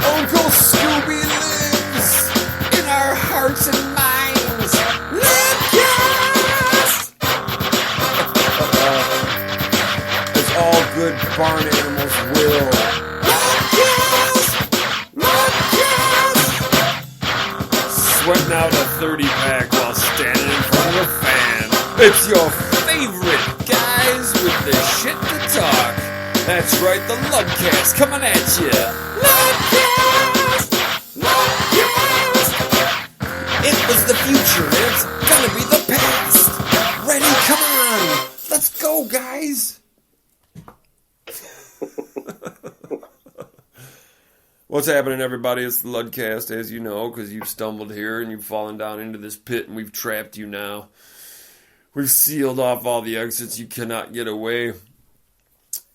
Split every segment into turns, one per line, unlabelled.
Uncle Scooby lives in our hearts and minds. Livecast! As all good barn animals will. Livecast! Livecast! Sweating out a 30-pack while standing in front of a fan. It's your favorite guys with the shit to talk. That's right, the Lubcast coming at you. Lubcast! Lubcast! It was the future, and it's gonna be the past. Ready? Come on! Let's go, guys! What's happening, everybody? It's the Ludcast, as you know, because you've stumbled here and you've fallen down into this pit, and we've trapped you now. We've sealed off all the exits. You cannot get away.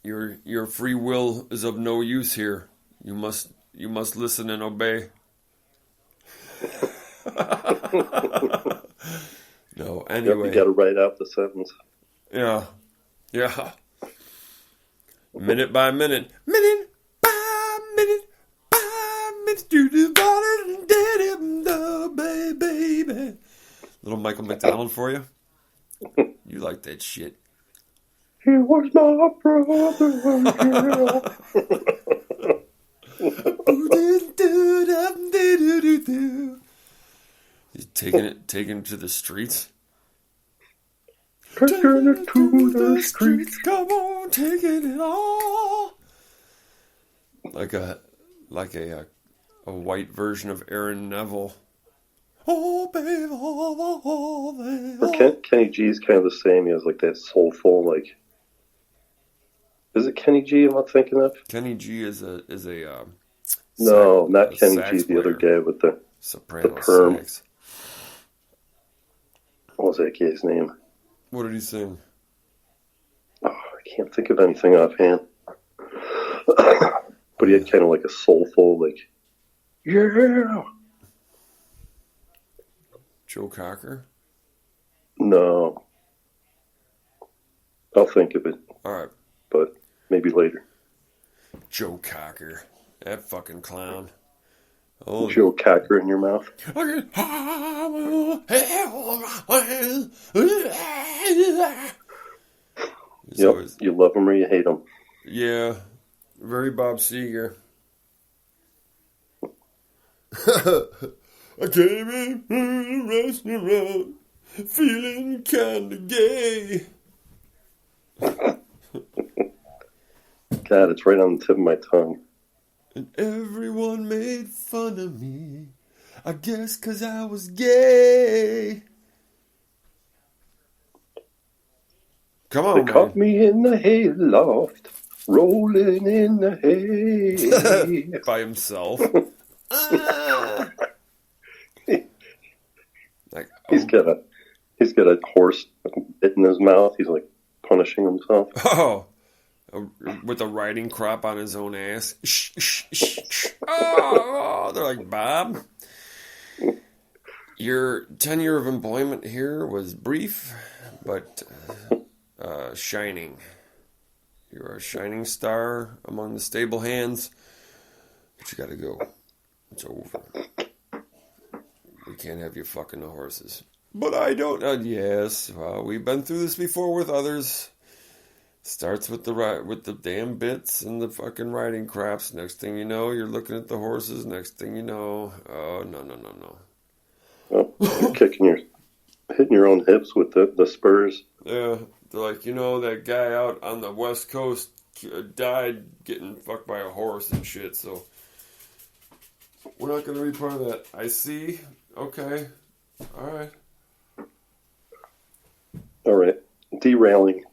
Your free will is of no use here. You must listen and obey. No, anyway.
You got to write out the sentence.
Yeah. Minute by minute. Minute by minute. By minute. Do the bottom and did him the baby. Little Michael McDonald for you. You like that shit.
He was my brother.
He's taking it to the streets.
Taking it to the streets.
Come on, taking it all. Like a white version of Aaron Neville. Oh, baby, oh, baby.
Or Kenny G's kind of the same. He has like that soulful, like. Is it Kenny G? I'm not thinking of.
Kenny G is a
no, not Kenny G. The other guy with the
soprano
perm.
sax.
What was that guy's name?
What did he sing?
Oh, I can't think of anything offhand. But he had kind of like a soulful, like, yeah.
Joe Cocker?
No. I'll think of it.
All right.
But maybe later.
Joe Cocker. That fucking clown. Oh,
Joe Cocker in your mouth. Yep.
Always,
you love him or you hate him.
Yeah. Very Bob Seger. I came in from the restaurant feeling kind of gay.
God, it's right on the tip of my tongue.
And everyone made fun of me, I guess 'cause I was gay. Come on,
They caught me in the hayloft, rolling in the hay.
By himself. Like,
He's got a horse bit in his mouth. He's like punishing himself.
Oh, with a riding crop on his own ass. Oh, they're like, Bob, your tenure of employment here was brief, but shining. You're a shining star among the stable hands, but you gotta go. It's over. We can't have you fucking the horses. But I don't. Yes, well, we've been through this before with others. Starts with the damn bits and the fucking riding crops. Next thing you know, you're looking at the horses. Next thing you know, oh no.
Oh, you're hitting your own hips with the spurs.
Yeah, they're like, that guy out on the West Coast died getting fucked by a horse and shit. So we're not going to be part of that. I see. Okay. All right.
All right. Derailing.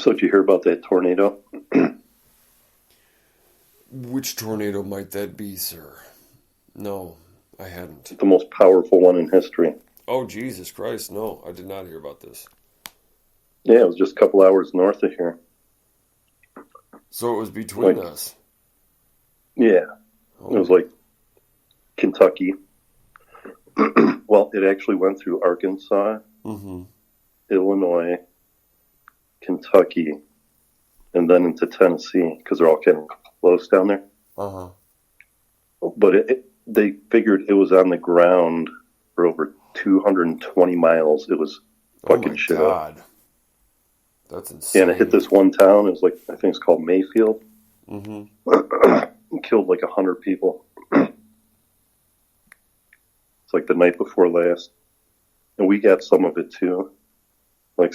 So did you hear about that tornado?
Which tornado might that be, sir? No, I hadn't.
The most powerful one in history.
Oh, Jesus Christ, no, I did not hear about this.
Yeah, it was just a couple hours north of here.
So it was between us?
Yeah.
Oh.
It was like Kentucky. Well, it actually went through Arkansas, Illinois, Kentucky, and then into Tennessee, because they're all kind of close down there.
Uh-huh.
But they figured it was on the ground for over 220 miles. It was fucking shit up.
That's insane.
Yeah, and it hit this one town. It was like, I think it's called Mayfield. Killed like 100 people. It's like the night before last. And we got some of it too. Like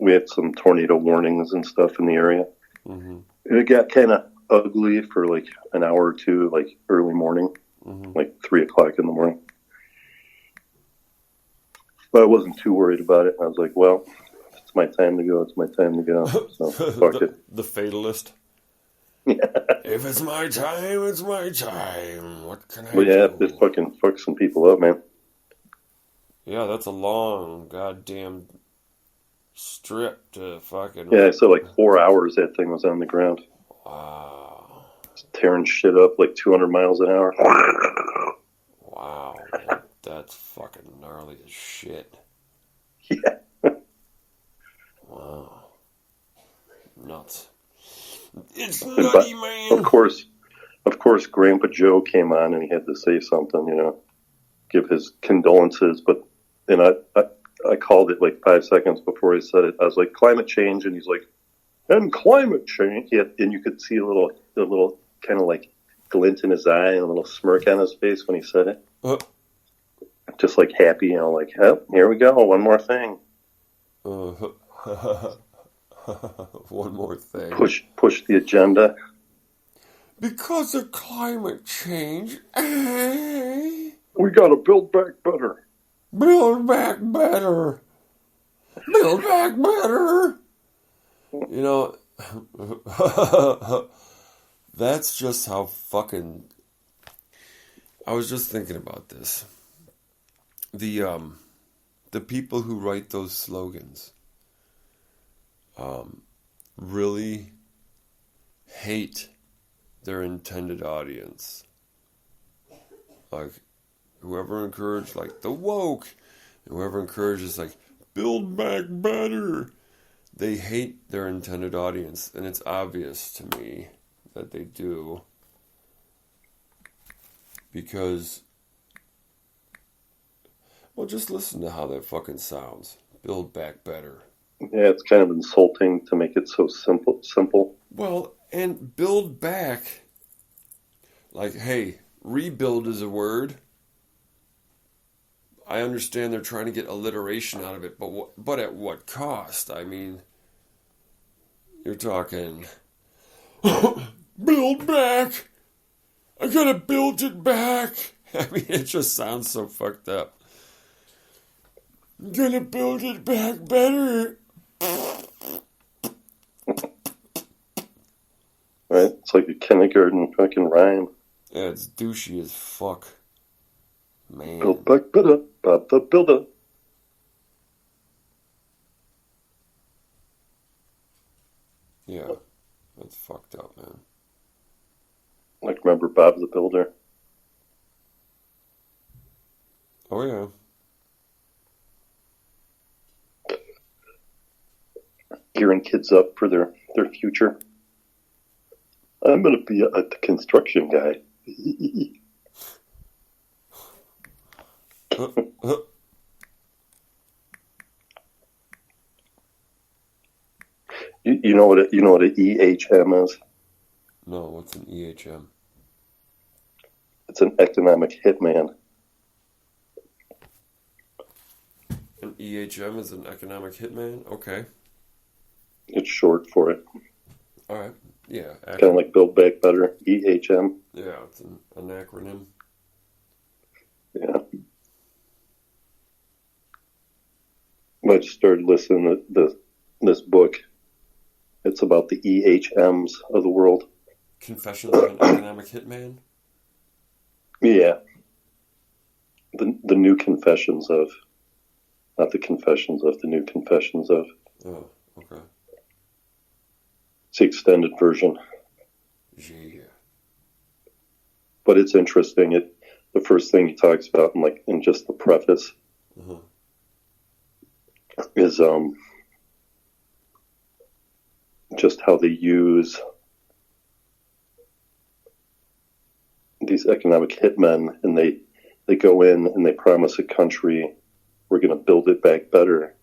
we had some tornado warnings and stuff in the area. And it got kind of ugly for like an hour or two, like early morning, like 3 o'clock in the morning. But I wasn't too worried about it. I was like, well, if it's my time to go, it's my time to go. So fuck it.
The fatalist.
Yeah.
If it's my time, it's my time. What can I do?
Yeah, it fucking fucked some people up, man.
Yeah, that's a long goddamn strip to fucking...
Yeah, so like 4 hours that thing was on the ground.
Wow.
It's tearing shit up like 200 miles an hour.
Wow. That's fucking gnarly as shit.
Yeah.
Wow. Nuts. It's nutty, man.
Of course, Grandpa Joe came on and he had to say something, give his condolences. And I called it like 5 seconds before he said it. I was like, climate change, and he's like, and climate change. And you could see a little kind of like glint in his eye and a little smirk on his face when he said it. Just like happy, like, oh, here we go, one more thing.
One more thing.
Push the agenda.
Because of climate change, we
gotta build back better.
Build back better. Build back better. That's just how fucking... I was just thinking about this. The people who write those slogans really hate their intended audience. Like, whoever encouraged, like, the woke, whoever encourages, like, build back better, they hate their intended audience. And it's obvious to me that they do. Because, well, just listen to how that fucking sounds. Build back better.
Yeah, it's kind of insulting to make it so simple.
Well, and build back, like, hey, rebuild is a word. I understand they're trying to get alliteration out of it, but at what cost? I mean, you're talking, build back. I gotta build it back. I mean, it just sounds so fucked up. I'm gonna build it back better.
Right? It's like a kindergarten fucking rhyme.
Yeah, it's douchey as fuck. Man.
Build back better, Bob the Builder.
Yeah, that's fucked up, man.
Like, remember Bob the Builder?
Oh, yeah.
Gearing kids up for their future. I'm going to be a construction guy. You know what an EHM is?
No, what's an EHM?
It's an economic hitman.
An EHM is an economic hitman? Okay.
It's short for it.
All right. Yeah.
Kind of like Build Back Better. EHM.
Yeah, it's an acronym.
Yeah. I just started listening to this book It's about the EHMs of the world.
Confessions of an Economic Hitman?
Yeah. The new confessions of, not the confessions of, the new confessions of.
Oh, okay.
It's the extended version.
Yeah.
But it's interesting. The first thing he talks about in just the preface is just how they use these economic hitmen, and they go in and they promise a country, we're going to build it back better.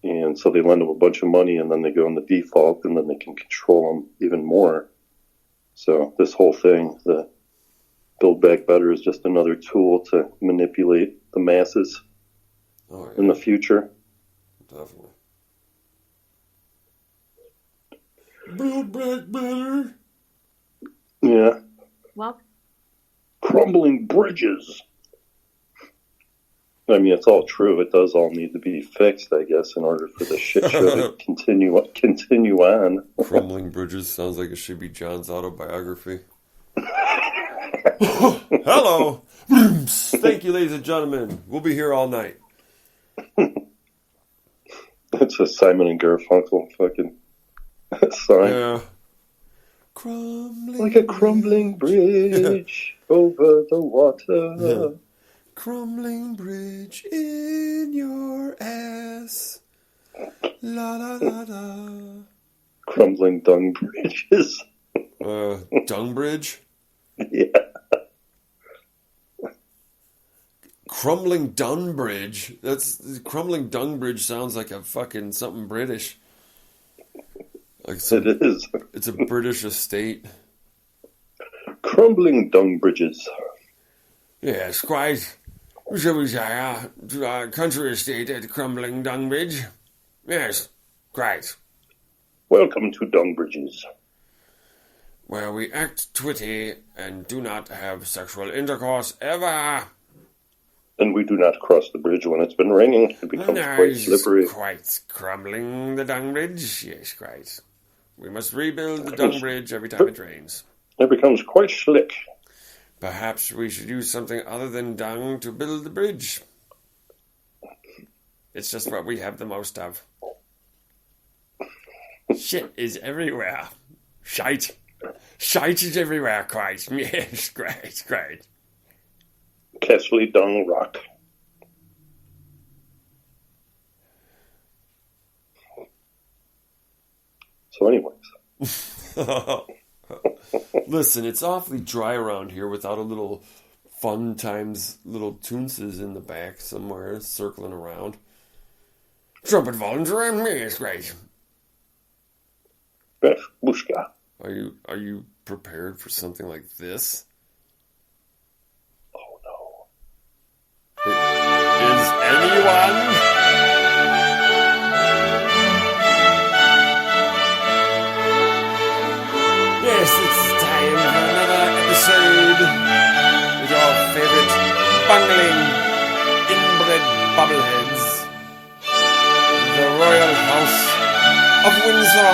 And so they lend them a bunch of money, and then they go into default, and then they can control them even more. So this whole thing, the Build Back Better, is just another tool to manipulate the masses in the future.
Definitely. Build Back Better.
Yeah.
Well,
crumbling bridges. I mean, it's all true. It does all need to be fixed, I guess, in order for the shit show to continue on.
Crumbling bridges sounds like it should be John's autobiography. Hello. Thank you, ladies and gentlemen. We'll be here all night.
It's a Simon and Garfunkel fucking sign.
Yeah. Crumbling
like a crumbling bridge over the water.
Yeah. Crumbling bridge in your ass. La la la la.
Crumbling dung bridges.
Dung bridge?
Yeah.
Crumbling dung bridge. Crumbling dung bridge sounds like a fucking something British. Like
it is.
It's a British estate.
Crumbling dung bridges.
Yes, quite. Shall we say, a country estate at Crumbling Dung Bridge? Yes, quite.
Welcome to Dung Bridges.
Where we act twitty and do not have sexual intercourse ever.
And we do not cross the bridge when it's been raining. It becomes quite slippery.
Quite crumbling the dung bridge. Yes, quite. We must rebuild the dung bridge every time it rains.
It becomes quite slick.
Perhaps we should use something other than dung to build the bridge. It's just what we have the most of. Shit is everywhere. Shite. Shite is everywhere, quite. Yes, great.
Kesley Dung Rock. So anyways.
Listen, it's awfully dry around here without a little fun times, little toonses in the back somewhere circling around. Trumpet volunteer, yes, great.
Beth Bushka.
Are you prepared for something like this?
Oh no.
Is anyone? Yes, it's time for another episode with your favorite bungling, inbred bubbleheads. The Royal House of Windsor,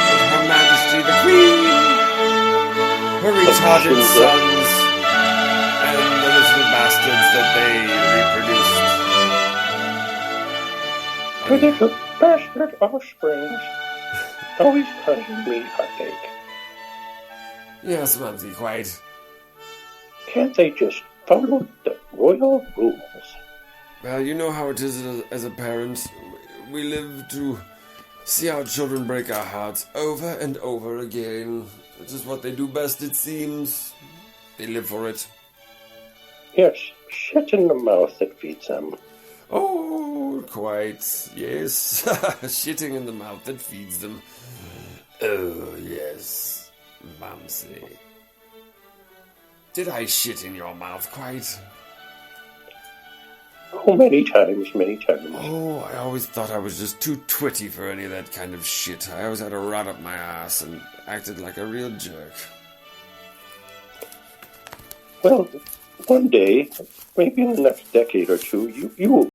with Her Majesty the Queen, her retarded sons, and the little bastards that they reproduced.
The little bastard offsprings. Always causing me heartache.
Yes, Mumsy, quite.
Can't they just follow the royal rules?
Well, you know how it is as a parent. We live to see our children break our hearts over and over again. It is what they do best, it seems. They live for it.
Yes, shit in the mouth that feeds them.
Oh, quite. Yes. Shitting in the mouth that feeds them. Oh, yes. Mumsy. Did I shit in your mouth, quite?
Oh, many times.
Oh, I always thought I was just too twitty for any of that kind of shit. I always had a rod up my ass and acted like a real jerk.
Well, one day, maybe in the next decade or two, you will